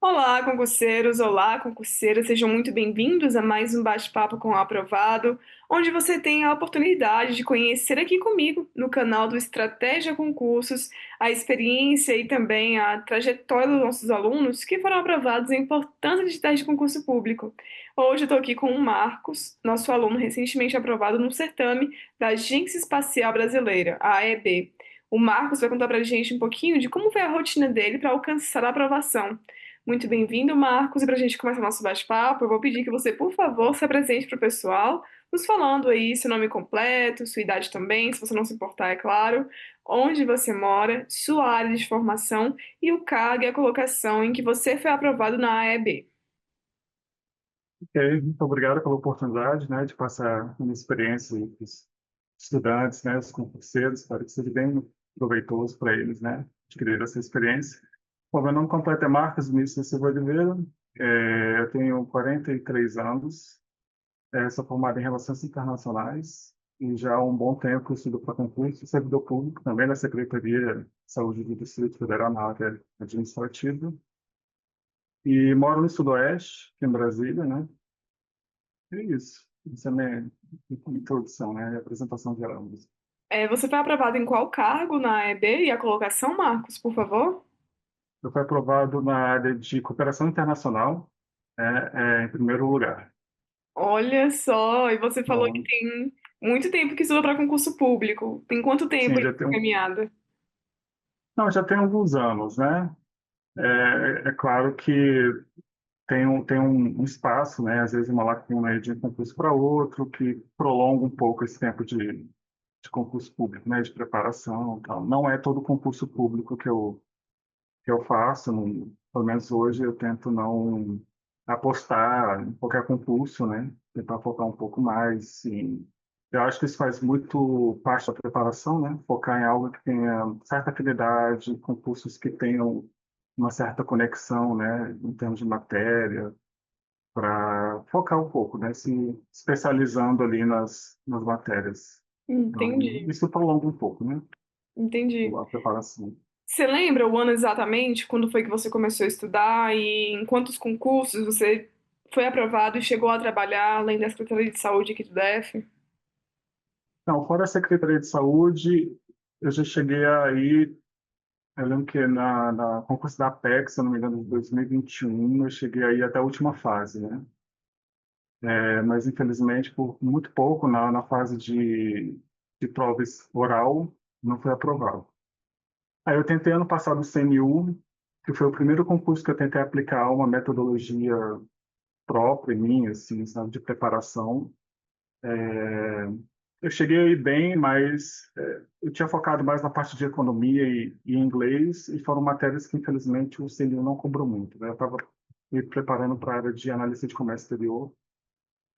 Olá, concurseiras, sejam muito bem-vindos a mais um bate-papo com o Aprovado, onde você tem a oportunidade de conhecer aqui comigo, no canal do Estratégia Concursos, a experiência e também a trajetória dos nossos alunos que foram aprovados em importantes editais de concurso público. Hoje eu estou aqui com o Marcos, nosso aluno recentemente aprovado no certame da Agência Espacial Brasileira, a AEB. O Marcos vai contar para a gente um pouquinho de como foi a rotina dele para alcançar a aprovação. Muito bem-vindo, Marcos. E para a gente começar nosso bate-papo, eu vou pedir que você, por favor, se apresente para o pessoal, nos falando aí seu nome completo, sua idade também, se você não se importar, é claro, onde você mora, sua área de formação e o cargo e a colocação em que você foi aprovado na AEB. Ok, muito obrigado pela oportunidade, né, de passar a minha experiência com os estudantes, né, os concurseiros. Espero que seja bem proveitoso para eles, né, adquirir essa experiência. Bom, meu nome completo é Marcos Vinícius Silva Oliveira. Eu tenho 43 anos, sou formado em Relações Internacionais e já há um bom tempo estudo para concurso, servidor público, também na Secretaria de Saúde do Distrito Federal, na área administrativa. E moro no Sudoeste, aqui em Brasília, né. É isso. Isso é minha introdução, né? A apresentação geral mesmo. Você foi aprovado em qual cargo na AEB e a colocação, Marcos, por favor? Eu fui aprovado na área de cooperação internacional, em primeiro lugar. Olha só, e você falou que Bom, tem muito tempo que estuda para concurso público. Tem quanto tempo sim, aí de caminhada? não, já tem alguns anos, né? É claro que tem um espaço, né? Às vezes uma lacuna aí de um concurso para outro que prolonga um pouco esse tempo de concurso público, né? De preparação e tal. Não é todo concurso público que eu faço, pelo menos hoje eu tento não apostar em qualquer concurso, né? Tentar focar um pouco mais, sim. Eu acho que isso faz muito parte da preparação, né? Focar em algo que tenha certa afinidade, concursos que tenham uma certa conexão, né? Em termos de matéria, para focar um pouco, né? Se especializando ali nas matérias. Então, Entendi, isso prolonga um pouco, né? entendi. A preparação. Você lembra o ano exatamente, quando foi que você começou a estudar e em quantos concursos você foi aprovado e chegou a trabalhar além da Secretaria de Saúde aqui do DF? Não, fora a Secretaria de Saúde, eu já cheguei aí, eu lembro que na concurso da Apex, se eu não me engano, de 2021, eu cheguei aí até a última fase, né? Mas, infelizmente, por muito pouco, na fase de provas oral, não foi aprovado. Aí eu tentei ano passado o CNU, que foi o primeiro concurso que eu tentei aplicar uma metodologia própria minha, assim, sabe, de preparação. Eu cheguei aí bem, mas eu tinha focado mais na parte de economia e inglês, e foram matérias que, infelizmente, o CNU não cobrou muito, né? Eu estava me preparando para a área de analista de comércio exterior,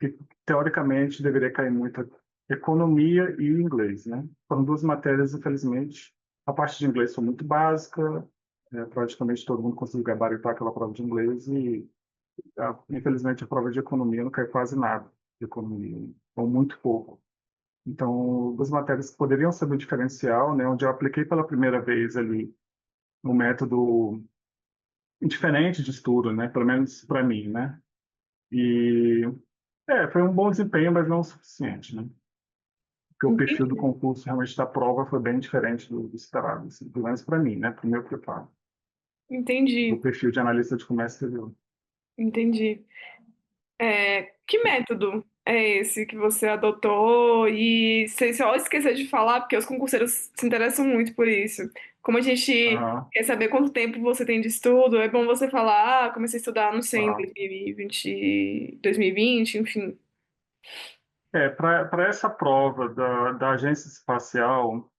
que, teoricamente, deveria cair muita economia e inglês, né? Foram duas matérias, infelizmente. A parte de inglês foi muito básica, praticamente todo mundo conseguiu gabaritar aquela prova de inglês, e, infelizmente, a prova de economia não caiu quase nada de economia, ou muito pouco. Então, duas matérias que poderiam ser do diferencial, né, onde eu apliquei pela primeira vez ali um método diferente de estudo, né, pelo menos para mim, né? E foi um bom desempenho, mas não o suficiente, né? Porque o perfil do Entendi, concurso realmente da prova foi bem diferente do esperado, assim, pelo menos para mim, né, para o meu preparo, do entendi, perfil de analista de comércio exterior. entendi. Que método é esse que você adotou? E você só esqueceu de falar, porque os concurseiros se interessam muito por isso. Como a gente Aham, quer saber quanto tempo você tem de estudo, é bom você falar, comecei a estudar, não sei, em aham. 2020, 2020, enfim. Para essa prova da agência espacial,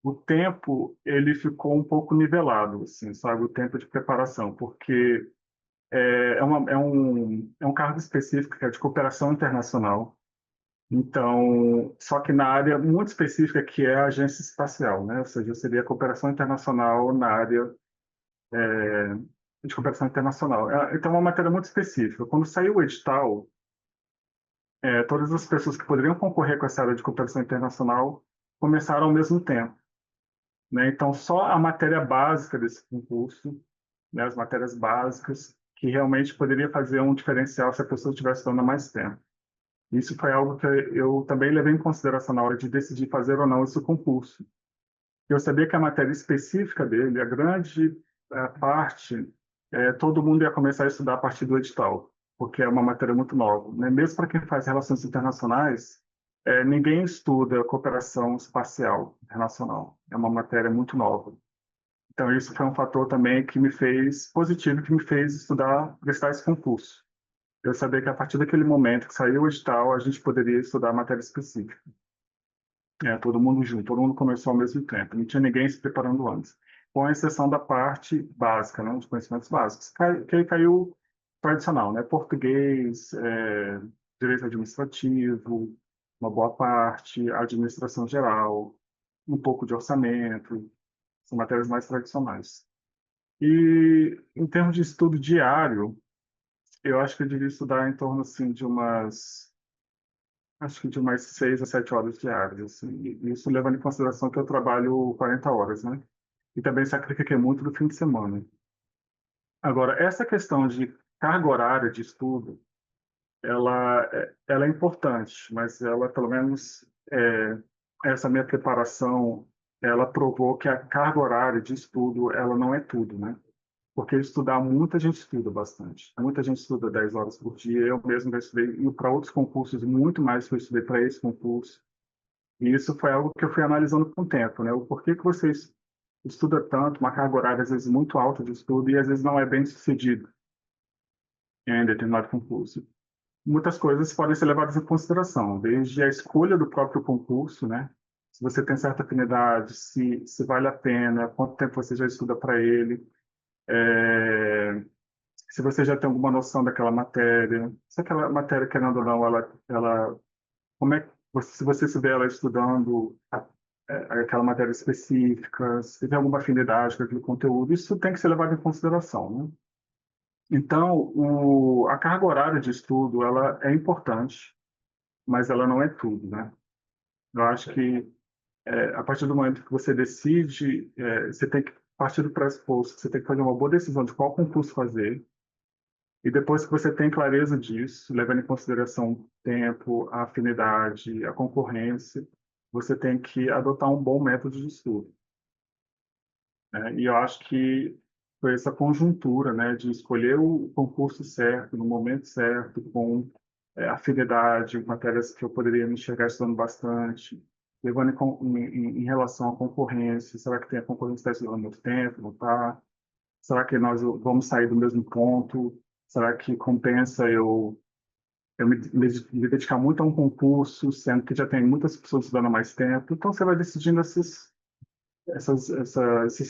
o tempo ele ficou um pouco nivelado, assim, sabe, o tempo de preparação, porque é um cargo específico que é de cooperação internacional. Então, só que na área muito específica que é a agência espacial, né? Ou seja, seria a cooperação internacional na área de cooperação internacional. Então, é uma matéria muito específica. Quando saiu o edital, todas as pessoas que poderiam concorrer com essa área de cooperação internacional começaram ao mesmo tempo, né? Então, só a matéria básica desse concurso, né, as matérias básicas que realmente poderia fazer um diferencial se a pessoa estivesse estudando há mais tempo. Isso foi algo que eu também levei em consideração na hora de decidir fazer ou não esse concurso. Eu sabia que a matéria específica dele, a grande parte, todo mundo ia começar a estudar a partir do edital, porque é uma matéria muito nova, né? Mesmo para quem faz relações internacionais, ninguém estuda cooperação espacial internacional. É uma matéria muito nova. Então, isso foi um fator também que me fez positivo, que me fez estudar, prestar esse concurso. Eu sabia que a partir daquele momento que saiu o edital, a gente poderia estudar a matéria específica. Todo mundo junto, todo mundo começou ao mesmo tempo, não tinha ninguém se preparando antes, com exceção da parte básica, né, de conhecimentos básicos, que aí caiu tradicional, né, português, direito administrativo, uma boa parte, administração geral, um pouco de orçamento, são matérias mais tradicionais. E em termos de estudo diário, eu acho que eu devia estudar em torno assim de umas acho que de umas 6 a 7 horas diárias, assim. E isso levando em consideração que eu trabalho 40 horas, né? E também sacrifiquei muito do fim de semana. Agora, essa questão de carga horária de estudo, ela é importante, mas ela, pelo menos, essa minha preparação, ela provou que a carga horária de estudo, ela não é tudo, né? Porque estudar, muita gente estuda bastante. Muita gente estuda 10 horas por dia. Eu mesmo já estudei para outros concursos, muito mais que eu estudei para esse concurso. E isso foi algo que eu fui analisando com o tempo, né? O porquê que você estuda tanto, uma carga horária às vezes muito alta de estudo e às vezes não é bem sucedido em determinado concurso. Muitas coisas podem ser levadas em consideração, desde a escolha do próprio concurso, né? Se você tem certa afinidade, se vale a pena, quanto tempo você já estuda para ele, é, se você já tem alguma noção daquela matéria, se aquela matéria, querendo ou não, como é que se você se vê ela estudando aquela matéria específica, se tem alguma afinidade com aquele conteúdo, isso tem que ser levado em consideração, né? Então, a carga horária de estudo, ela é importante, mas ela não é tudo, né? Eu acho que a partir do momento que você decide, você tem que partir do pressuposto que você tem que fazer uma boa decisão de qual concurso fazer, e depois que você tem clareza disso, levando em consideração o tempo, a afinidade, a concorrência, você tem que adotar um bom método de estudo, né? E eu acho que foi essa conjuntura, né, de escolher o concurso certo, no momento certo, com afinidade, matérias que eu poderia me enxergar estudando bastante, levando em relação à concorrência. Será que tem a concorrência que está estudando há muito tempo? Não está? Será que nós vamos sair do mesmo ponto? Será que compensa eu me dedicar muito a um concurso, sendo que já tem muitas pessoas estudando há mais tempo? Então, você vai decidindo esses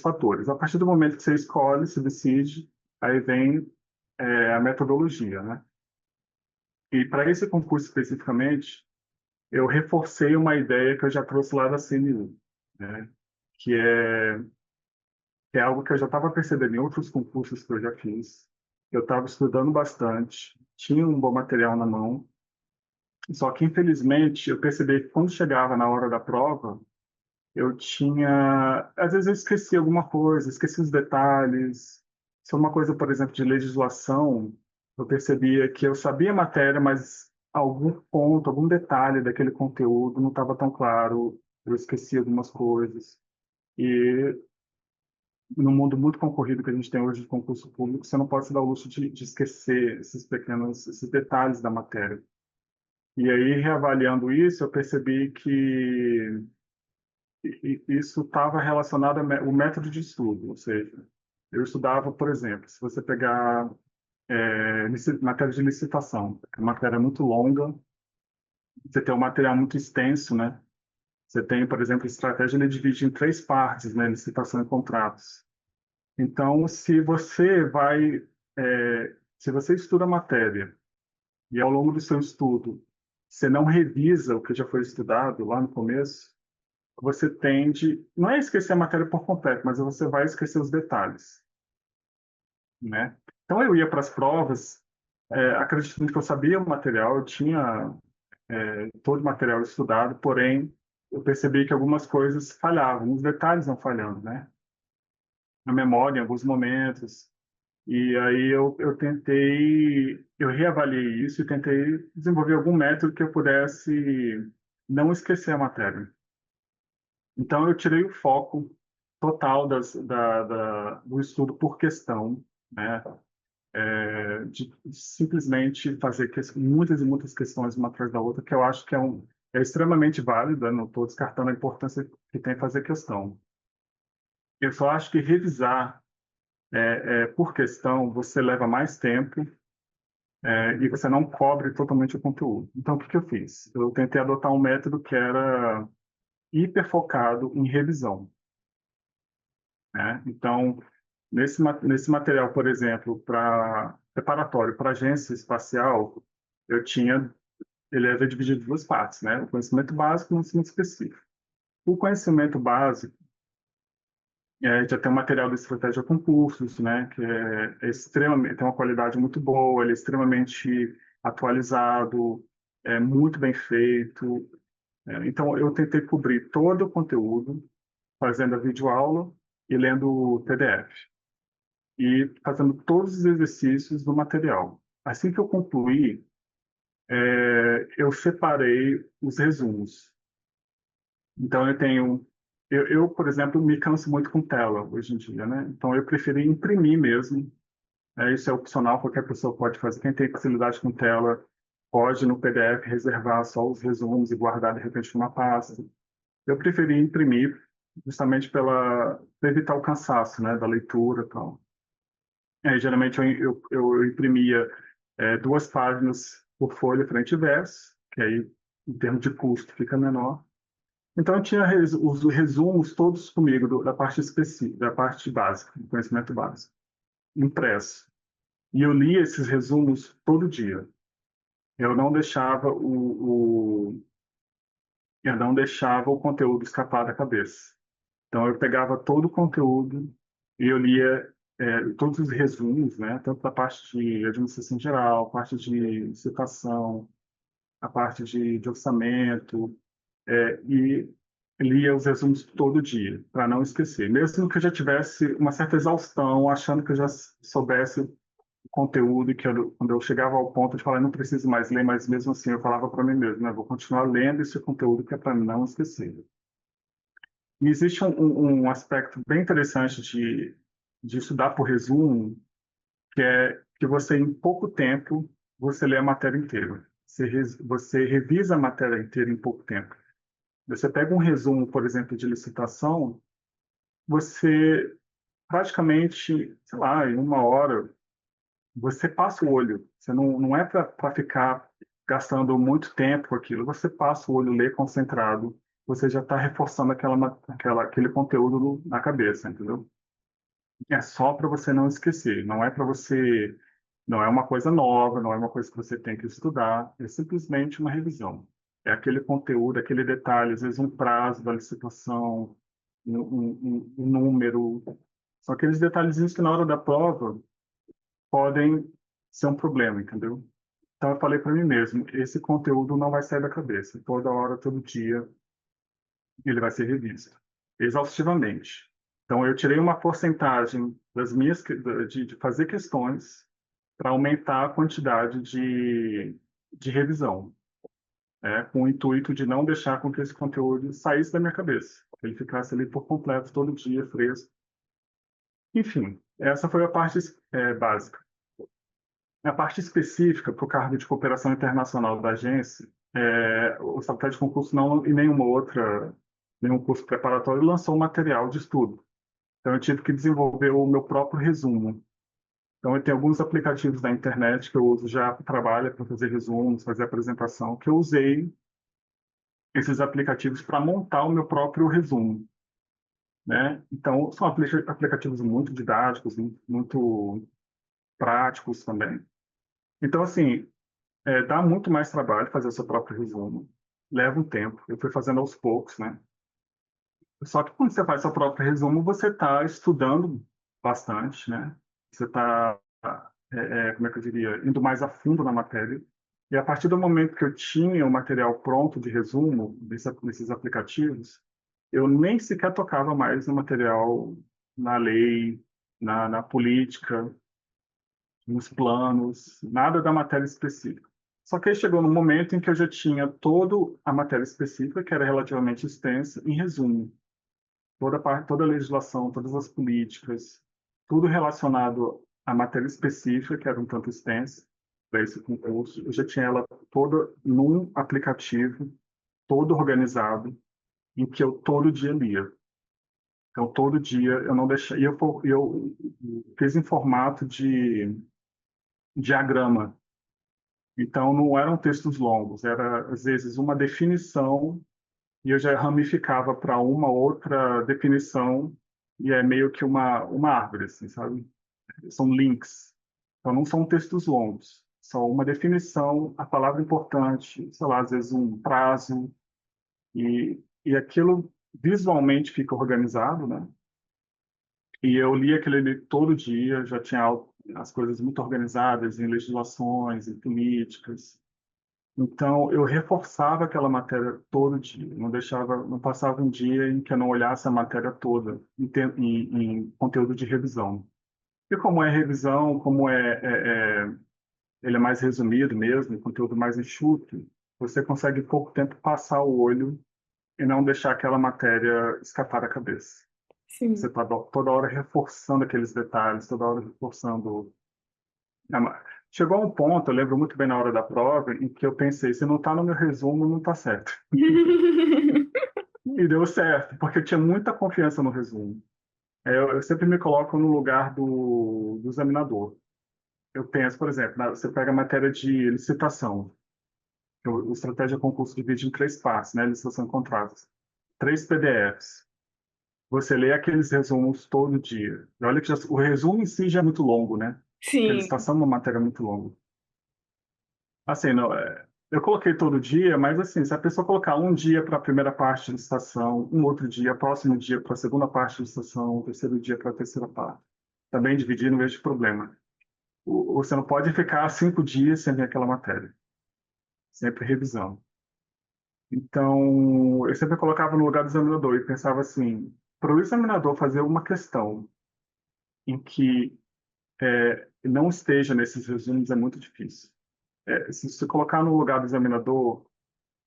fatores. A partir do momento que você escolhe, se decide, aí vem a metodologia, né? E para esse concurso especificamente, eu reforcei uma ideia que eu já trouxe lá da CNU, né? Que é, que é algo que eu já estava percebendo em outros concursos que eu já fiz. Eu estava estudando bastante, tinha um bom material na mão, só que, infelizmente, eu percebi que quando chegava na hora da prova, eu tinha. Às vezes eu esquecia alguma coisa, esquecia os detalhes. Se é uma coisa, por exemplo, de legislação, eu percebia que eu sabia a matéria, mas algum ponto, algum detalhe daquele conteúdo não estava tão claro, eu esquecia algumas coisas. E no mundo muito concorrido que a gente tem hoje de concurso público, você não pode se dar o luxo de esquecer esses detalhes da matéria. E aí, reavaliando isso, eu percebi que isso estava relacionado ao método de estudo, ou seja, eu estudava, por exemplo, se você pegar matéria de licitação, é uma matéria muito longa, você tem um material muito extenso, né? Você tem, por exemplo, estratégia, ele divide em três partes, né? Licitação e contratos. Então, se você estuda a matéria e ao longo do seu estudo você não revisa o que já foi estudado lá no começo, você tende, não é esquecer a matéria por completo, mas você vai esquecer os detalhes, né? Então eu ia para as provas, acreditando que eu sabia o material, eu tinha todo o material estudado, porém eu percebi que algumas coisas falhavam, os detalhes não falhando, né? A memória em alguns momentos. E aí eu reavaliei isso e tentei desenvolver algum método que eu pudesse não esquecer a matéria. Então, eu tirei o foco total do estudo por questão, né? De simplesmente fazer muitas e muitas questões uma atrás da outra, que eu acho que é extremamente válido, eu não estou descartando a importância que tem fazer questão. Eu só acho que revisar por questão, você leva mais tempo e você não cobre totalmente o conteúdo. Então, o que que eu fiz? Eu tentei adotar um método que era hiper focado em revisão, né? Então, nesse material, por exemplo, para preparatório para agência espacial, eu tinha, ele era dividido em duas partes, né? O conhecimento básico e o conhecimento específico. O conhecimento básico já tem um material de estratégia concursos, né? Que é extremamente, tem uma qualidade muito boa, ele é extremamente atualizado, é muito bem feito. Então, eu tentei cobrir todo o conteúdo, fazendo a videoaula e lendo o PDF. E fazendo todos os exercícios do material. Assim que eu concluí, eu separei os resumos. Então, por exemplo, me canso muito com tela hoje em dia, né? Então, eu preferi imprimir mesmo. Isso é opcional, qualquer pessoa pode fazer. Quem tem facilidade com tela pode, no PDF, reservar só os resumos e guardar, de repente, numa pasta. Eu preferi imprimir justamente para evitar o cansaço, né, da leitura e tal. Geralmente eu imprimia 2 páginas por folha, frente e verso, que aí, em termos de custo, fica menor. Então, eu tinha os resumos todos comigo, da parte específica, da parte básica, do conhecimento básico, impresso. E eu lia esses resumos todo dia. Eu não deixava eu não deixava o conteúdo escapar da cabeça. Então, eu pegava todo o conteúdo e eu lia todos os resumos, né? Tanto da parte de administração geral, a parte de citação, a parte de orçamento, e lia os resumos todo dia, para não esquecer. Mesmo que eu já tivesse uma certa exaustão, achando que eu já soubesse o conteúdo, e que quando eu chegava ao ponto de falar, não preciso mais ler, mas mesmo assim eu falava para mim mesmo, né? Vou continuar lendo esse conteúdo que é para não esquecer. E existe um aspecto bem interessante de estudar por resumo, que é que você, em pouco tempo, você lê a matéria inteira. Você revisa a matéria inteira em pouco tempo. Você pega um resumo, por exemplo, de licitação, você praticamente, sei lá, em 1 hora, você passa o olho. Você não é para ficar gastando muito tempo com aquilo. Você passa o olho, lê concentrado, você já está reforçando aquele conteúdo na cabeça, entendeu? É só para você não esquecer, não é para você, não é uma coisa nova, não é uma coisa que você tem que estudar, é simplesmente uma revisão. É aquele conteúdo, aquele detalhe, às vezes um prazo da licitação, um número, são aqueles detalhezinhos que na hora da prova podem ser um problema, entendeu? Então eu falei para mim mesmo, esse conteúdo não vai sair da cabeça, toda hora, todo dia, ele vai ser revisto, exaustivamente. Então, eu tirei uma porcentagem de fazer questões para aumentar a quantidade de revisão, com o intuito de não deixar com que esse conteúdo saísse da minha cabeça, que ele ficasse ali por completo, todo dia, fresco. Enfim, essa foi a parte básica. A parte específica para o cargo de cooperação internacional da agência, o Secretário de Concurso não, e nenhum curso preparatório lançou um material de estudo. Então, eu tive que desenvolver o meu próprio resumo. Então, eu tenho alguns aplicativos da internet que eu uso já para trabalho, para fazer resumos, fazer apresentação, que eu usei esses aplicativos para montar o meu próprio resumo, né? Então, são aplicativos muito didáticos, muito práticos também. Então, assim, dá muito mais trabalho fazer o seu próprio resumo. Leva um tempo. Eu fui fazendo aos poucos, né? Só que quando você faz seu próprio resumo, você está estudando bastante, né? Você está, como é que eu diria, indo mais a fundo na matéria. E a partir do momento que eu tinha o material pronto de resumo desses aplicativos, eu nem sequer tocava mais no material, na lei, na política. nos planos, nada da matéria específica. Só que aí chegou no momento em que eu já tinha toda a matéria específica, que era relativamente extensa, em resumo. Toda a parte, toda a legislação, todas as políticas, tudo relacionado à matéria específica, que era um tanto extensa, para esse concurso, eu já tinha ela toda num aplicativo, todo organizado, em que eu todo dia lia. Então, todo dia eu não deixei. Eu fiz em formato de diagrama. Então, não eram textos longos, era, às vezes, uma definição e eu já ramificava para uma outra definição e é meio que uma árvore, assim, sabe? São links. Então, não são textos longos. Só uma definição, a palavra importante, sei lá, às vezes um prazo, e aquilo visualmente fica organizado, né? E eu li aquele ali todo dia, já tinha as coisas muito organizadas em legislações, em políticas. Então, eu reforçava aquela matéria todo dia, não deixava, não passava um dia em que eu não olhasse a matéria toda em conteúdo de revisão. E como é revisão, ele é mais resumido mesmo, conteúdo mais enxuto, você consegue em pouco tempo passar o olho e não deixar aquela matéria escapar da cabeça. Você Sim. está toda hora reforçando aqueles detalhes, toda hora reforçando. Chegou a um ponto, eu lembro muito bem na hora da prova, em que eu pensei, se não está no meu resumo, não está certo. E deu certo, porque eu tinha muita confiança no resumo. Eu sempre me coloco no lugar do examinador. Eu penso, por exemplo, você pega a matéria de licitação, o Estratégia Concurso divide em três partes, né? Licitação e contratos. Três PDFs. Você lê aqueles resumos todo dia. E olha que o resumo em si já é muito longo, né? Porque a Sim. licitação é uma matéria muito longa. Assim, não, eu coloquei todo dia, mas assim, se a pessoa colocar um dia para a primeira parte de licitação, um outro dia, próximo dia para a segunda parte de licitação, o terceiro dia para a terceira parte, também dividir, não vejo problema. Você não pode ficar 5 dias sem ver aquela matéria, sempre revisando. Então, eu sempre colocava no lugar do examinador e pensava assim, para o examinador fazer uma questão em que não esteja nesses resumos é muito difícil. Se você colocar no lugar do examinador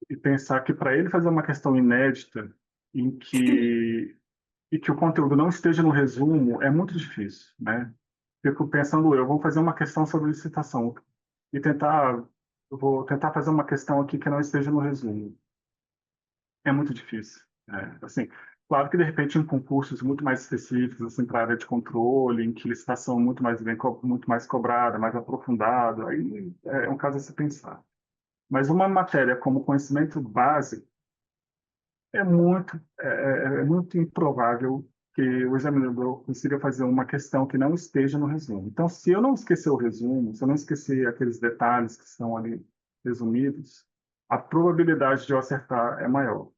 e pensar que para ele fazer uma questão inédita em que e que o conteúdo não esteja no resumo é muito difícil, né? Fico pensando vou fazer uma questão sobre licitação e eu vou tentar fazer uma questão aqui que não esteja no resumo. É muito difícil, né? Assim, claro que de repente em concursos muito mais específicos, assim, para a área de controle, em que licitação é muito mais cobrada, mais aprofundada, aí é um caso a se pensar. Mas uma matéria como conhecimento básico é muito improvável que o examinador consiga fazer uma questão que não esteja no resumo. Então, se eu não esquecer o resumo, se eu não esquecer aqueles detalhes que estão ali resumidos, a probabilidade de eu acertar é maior.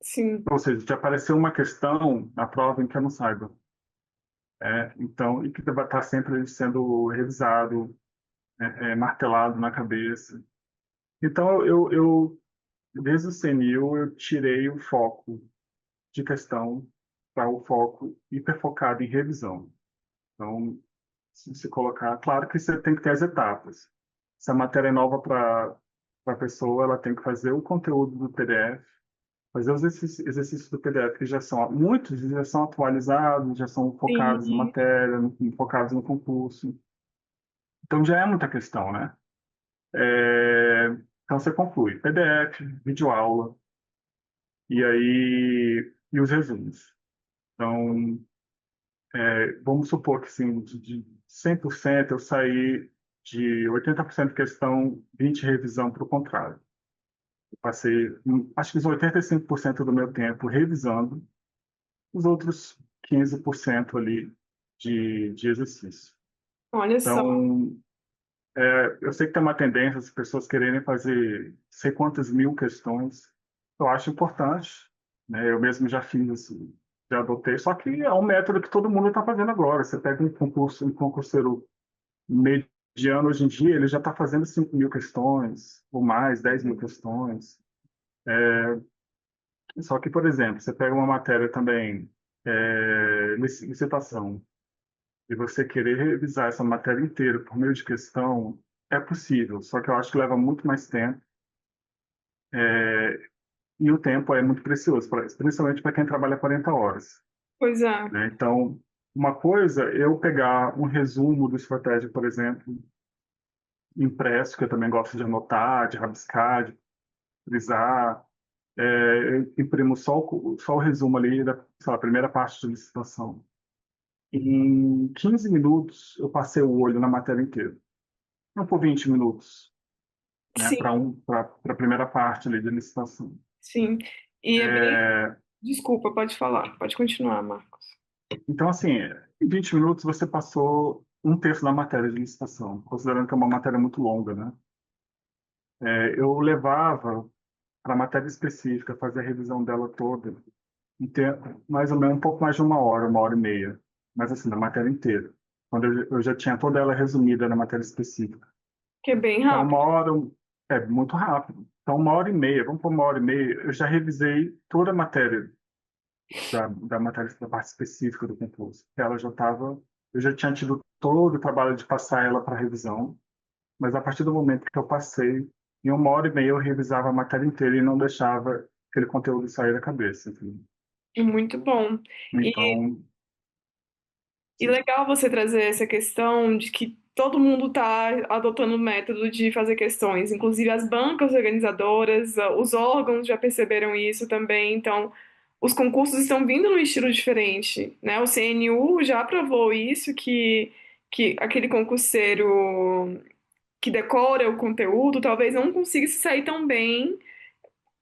Sim. Ou seja, de aparecer uma questão na prova em que eu não saiba. Então, e que vai estar sempre sendo revisado, martelado na cabeça. Então, desde o CNU, eu tirei o foco de questão para o foco hiperfocado em revisão. Então, se colocar, claro que você tem que ter as etapas. Se a matéria é nova para a pessoa, ela tem que fazer o conteúdo do PDF, fazer os exercícios do PDF, que muitos já são atualizados, já são focados na Sim. matéria, focados no concurso. Então, já é muita questão, né? Então, você conclui PDF, videoaula, e os resumos. Então, vamos supor que sim, de 100% eu saí de 80% questão, 20% revisão para o contrário. Eu passei, acho que uns 85% do meu tempo revisando, os outros 15% ali de exercício. Olha só. Então, eu sei que tem uma tendência as pessoas quererem fazer sei quantas mil questões. Eu acho importante, né? Eu mesmo já fiz assim, já adotei, só que é um método que todo mundo está fazendo agora. Você pega um concurseiro mediano hoje em dia, ele já está fazendo 5.000 questões, ou mais, 10.000 questões. Só que, por exemplo, você pega uma matéria também, licitação. e você querer revisar essa matéria inteira por meio de questão, é possível, só que eu acho que leva muito mais tempo, e o tempo é muito precioso, principalmente para quem trabalha 40 horas, Pois é. né? Então, uma coisa é eu pegar um resumo do estratégia, por exemplo, impresso, que eu também gosto de anotar, de rabiscar, de frisar, eu imprimo só o resumo ali da, sei lá, primeira parte da licitação. Em 15 minutos, eu passei o olho na matéria inteira. Não por 20 minutos, né, Sim, para a primeira parte ali da licitação. sim. E é bem. É, Desculpa, pode falar. Pode continuar, Marcos. então, assim, em 20 minutos você passou um terço da matéria de licitação, considerando que é uma matéria muito longa, né? Eu levava para a matéria específica, fazer a revisão dela toda, mais ou menos um pouco mais de uma hora e meia, mas assim, da matéria inteira, quando eu já tinha toda ela resumida na matéria específica. Que é bem Então, uma rápido. hora é muito rápido. Então, uma hora e meia, vamos por uma hora e meia, eu já revisei toda a matéria da matéria da parte específica do concurso. Ela já estava, eu já tinha tido todo o trabalho de passar ela para revisão, mas a partir do momento que eu passei, em uma hora e meia eu revisava a matéria inteira e não deixava aquele conteúdo sair da cabeça. Enfim. Muito bom. E Então, E legal você trazer essa questão de que todo mundo está adotando o método de fazer questões, inclusive as bancas organizadoras, os órgãos já perceberam isso também, então os concursos estão vindo num estilo diferente, né? O CNU já aprovou isso, que aquele concurseiro que decora o conteúdo talvez não consiga se sair tão bem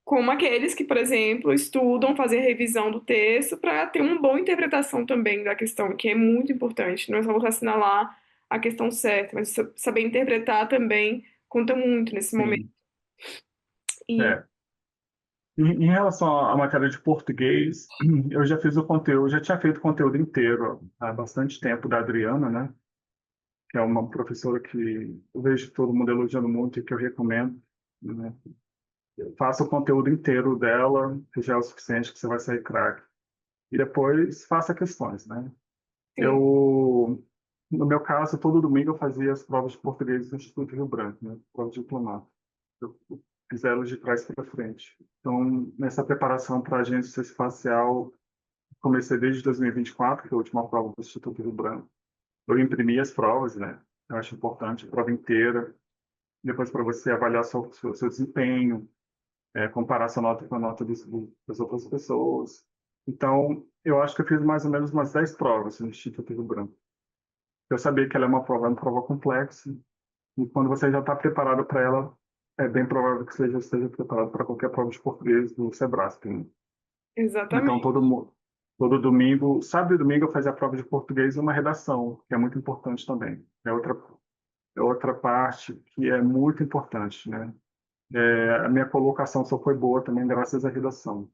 como aqueles que, por exemplo, estudam fazer revisão do texto para ter uma boa interpretação também da questão, que é muito importante. Não é só você assinalar a questão certa, mas saber interpretar também conta muito nesse momento. sim. E É. Em relação à matéria de português, eu já fiz o conteúdo, já tinha feito o conteúdo inteiro há bastante tempo da Adriana, né? Que é uma professora que eu vejo todo mundo elogiando muito e que eu recomendo, né? Faça o conteúdo inteiro dela, que já é o suficiente que você vai sair craque. E depois faça questões, né? sim, No meu caso, todo domingo eu fazia as provas de português no Instituto Rio Branco, né? Prova de diplomata. Eu fiz elas de trás para frente. Então, nessa preparação para a agência espacial, comecei desde 2024, que é a última prova do Instituto Rio Branco. Eu imprimi as provas, né? Eu acho importante, a prova inteira. Depois, para você avaliar seu desempenho, comparar sua nota com a nota das outras pessoas. Então, eu acho que eu fiz mais ou menos umas 10 provas no Instituto Rio Branco. Eu sabia que ela é uma prova complexa, e quando você já está preparado para ela, é bem provável que você já esteja preparado para qualquer prova de português do Sebrasp, né? Então, exatamente. todo domingo, sábado e domingo, eu fazia a prova de português e uma redação, que é muito importante também. É outra parte que é muito importante, né? A minha colocação só foi boa também graças à redação.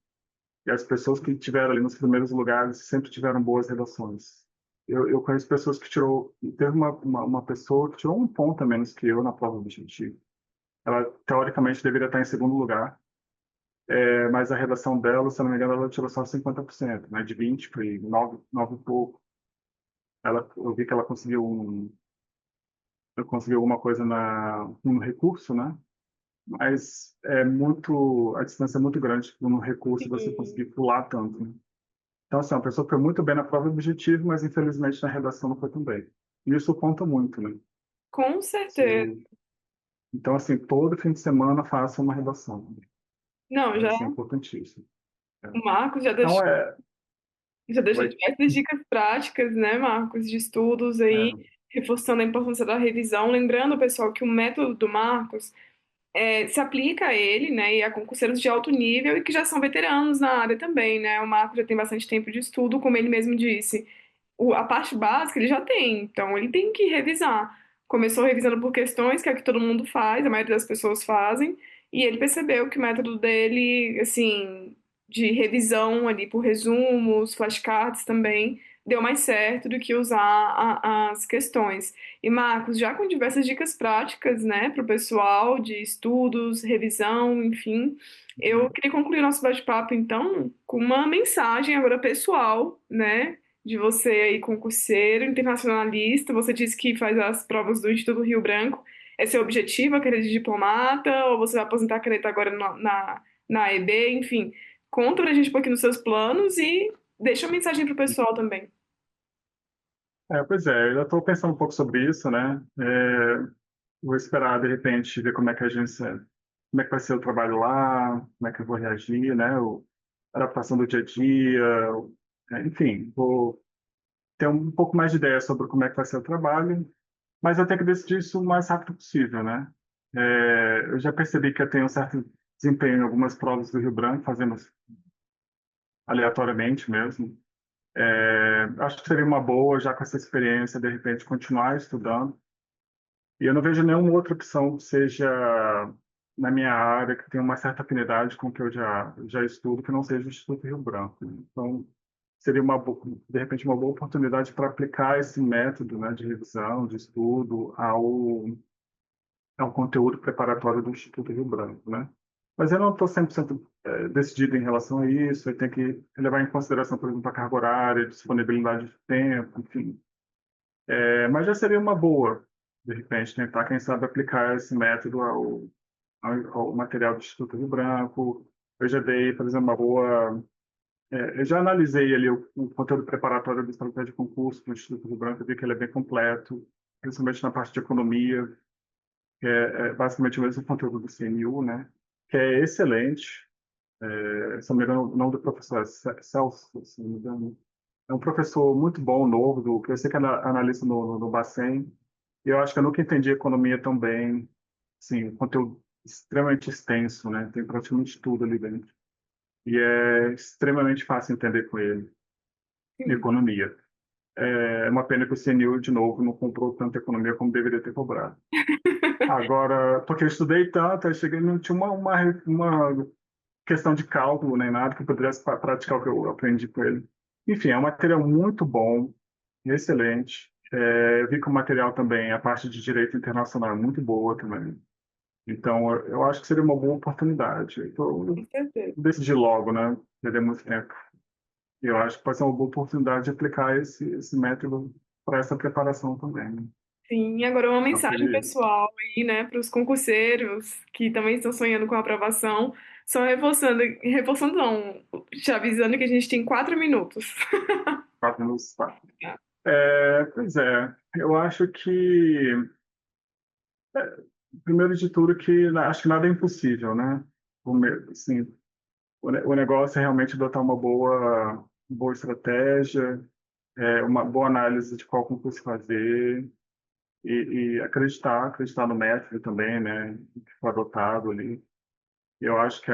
E as pessoas que estiveram ali nos primeiros lugares sempre tiveram boas redações. Eu conheço pessoas que tirou. Teve uma pessoa que tirou um ponto a menos que eu na prova objetiva. Ela, teoricamente, deveria estar em segundo lugar, mas a redação dela, se eu não me engano, ela tirou só 50%, né? De 20 foi 9 e pouco. Eu vi que ela conseguiu alguma coisa no recurso, né? Mas a distância é muito grande no recurso você conseguir pular tanto, né? Então, assim, uma pessoa foi muito bem na prova objetiva, mas infelizmente na redação não foi tão bem. E isso conta muito, né? Com certeza. Se- Então, assim, todo fim de semana faça uma redação. Não, já Isso é importantíssimo. É. o Marcos Então, já deixou vai, diversas dicas práticas, né, Marcos, de estudos aí, é, reforçando a importância da revisão. Lembrando, pessoal, que o método do Marcos se aplica a ele, né, e a concurseiros de alto nível e que já são veteranos na área também, né? O Marco já tem bastante tempo de estudo, como ele mesmo disse. A parte básica ele já tem, então ele tem que revisar. Começou revisando por questões, que é o que todo mundo faz, a maioria das pessoas fazem, e ele percebeu que o método dele, assim, de revisão ali por resumos, flashcards também, deu mais certo do que usar as questões. E Marcos, já com diversas dicas práticas, né, para o pessoal de estudos, revisão, enfim, eu queria concluir nosso bate-papo, então, com uma mensagem agora pessoal, né? de você aí concurseiro, internacionalista. Você disse que faz as provas do Instituto Rio Branco. É seu objetivo, a carreira de diplomata, ou você vai aposentar a carreira agora na AEB, enfim. Conta pra gente um pouquinho dos seus planos e deixa uma mensagem pro pessoal também. Pois é, eu já estou pensando um pouco sobre isso, né? Vou esperar, de repente, ver como é que a agência, como é que vai ser o trabalho lá, como é que eu vou reagir, né? A adaptação do dia a dia, enfim, vou ter um pouco mais de ideia sobre como é que vai ser o trabalho, mas eu tenho que decidir isso o mais rápido possível, né? Eu já percebi que eu tenho um certo desempenho em algumas provas do Rio Branco, fazendo aleatoriamente mesmo. Acho que seria uma boa, já com essa experiência, de repente, continuar estudando. E eu não vejo nenhuma outra opção que seja na minha área, que tenha uma certa afinidade com o que eu já estudo, que não seja o Instituto Rio Branco. Então, seria de repente, uma boa oportunidade para aplicar esse método, né, de revisão, de estudo, ao conteúdo preparatório do Instituto Rio Branco, né? Mas eu não estou 100% decidido em relação a isso, eu tenho que levar em consideração, por exemplo, a carga horária, disponibilidade de tempo, enfim. Mas já seria uma boa, de repente, tentar, quem sabe, aplicar esse método ao material do Instituto Rio Branco. Eu já dei, por exemplo, uma boa. Eu já analisei ali o conteúdo preparatório do estratégia de concurso do Instituto Rio Branco, eu vi que ele é bem completo, principalmente na parte de economia, que é basicamente o mesmo conteúdo do CNU, né? Que é excelente. Se não me engano, o nome do professor é Celso, se não me engano. É um professor muito bom, novo, que eu sei que é analista no Bacen. E eu acho que eu nunca entendi economia tão bem. Sim, um conteúdo extremamente extenso, né? Tem praticamente tudo ali dentro. E é extremamente fácil entender com ele, economia. É uma pena que o CNU, de novo, não comprou tanta economia como deveria ter cobrado. Agora, porque eu estudei tanto, aí cheguei, não tinha uma questão de cálculo nem nada que eu pudesse praticar o que eu aprendi com ele. Enfim, é um material muito bom, excelente. Eu vi que o material também, a parte de direito internacional é muito boa também. Então, eu acho que seria uma boa oportunidade. Eu Com certeza. decidi logo, né? Perder muito tempo. Eu acho que pode ser uma boa oportunidade de aplicar esse método para essa preparação também, né? Sim, agora uma Então, mensagem seria isso. pessoal aí, né, para os concurseiros que também estão sonhando com a aprovação. Só reforçando não, te avisando que a gente tem 4 minutos. 4 minutos, tá. Pois é, eu acho que, primeiro de tudo, acho que nada é impossível, né? Assim, o negócio é realmente adotar uma boa estratégia, uma boa análise de qual concurso fazer e acreditar no método também, né? Que foi adotado ali. Eu acho que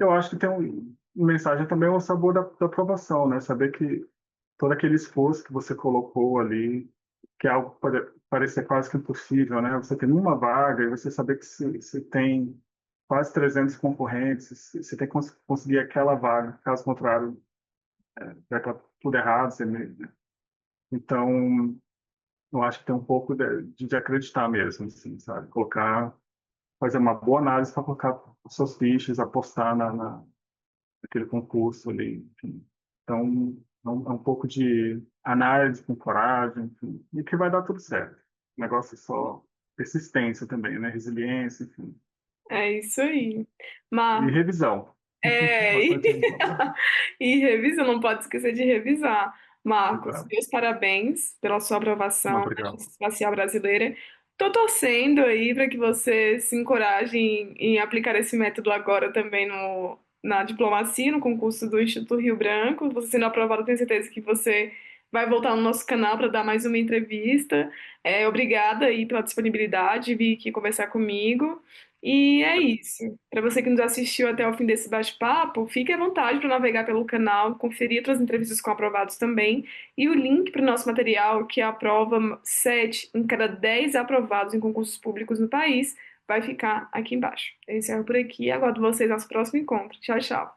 eu acho que tem uma mensagem também o sabor da aprovação, né? Saber que todo aquele esforço que você colocou ali, que é algo que pode parecer quase que impossível, né? Você tem uma vaga e você saber que você tem quase 300 concorrentes, você tem que conseguir aquela vaga, caso contrário, vai estar tudo errado. Então, eu acho que tem um pouco de acreditar mesmo, assim, sabe? Fazer uma boa análise para colocar os seus fichas, apostar naquele concurso ali, enfim. Então, é um pouco de análise com coragem, enfim, e que vai dar tudo certo. O negócio é só persistência também, né? Resiliência, enfim. É isso aí. E Marco, revisão. é, e, Bastante revisão. e revisa, não pode esquecer de revisar. Marcos, Exato. meus parabéns pela sua aprovação na Obrigado. Agência Espacial Brasileira. Tô torcendo aí para que você se encoraje em aplicar esse método agora também na diplomacia, no concurso do Instituto Rio Branco. Você sendo aprovado, tenho certeza que você vai voltar no nosso canal para dar mais uma entrevista. Obrigada aí pela disponibilidade, de vir aqui conversar comigo. E é isso. Para você que nos assistiu até o fim desse bate-papo, fique à vontade para navegar pelo canal, conferir outras entrevistas com aprovados também. E o link para o nosso material, que é a prova 7 em cada 10 aprovados em concursos públicos no país, vai ficar aqui embaixo. Eu encerro por aqui e aguardo vocês no nosso próximo encontro. Tchau, tchau.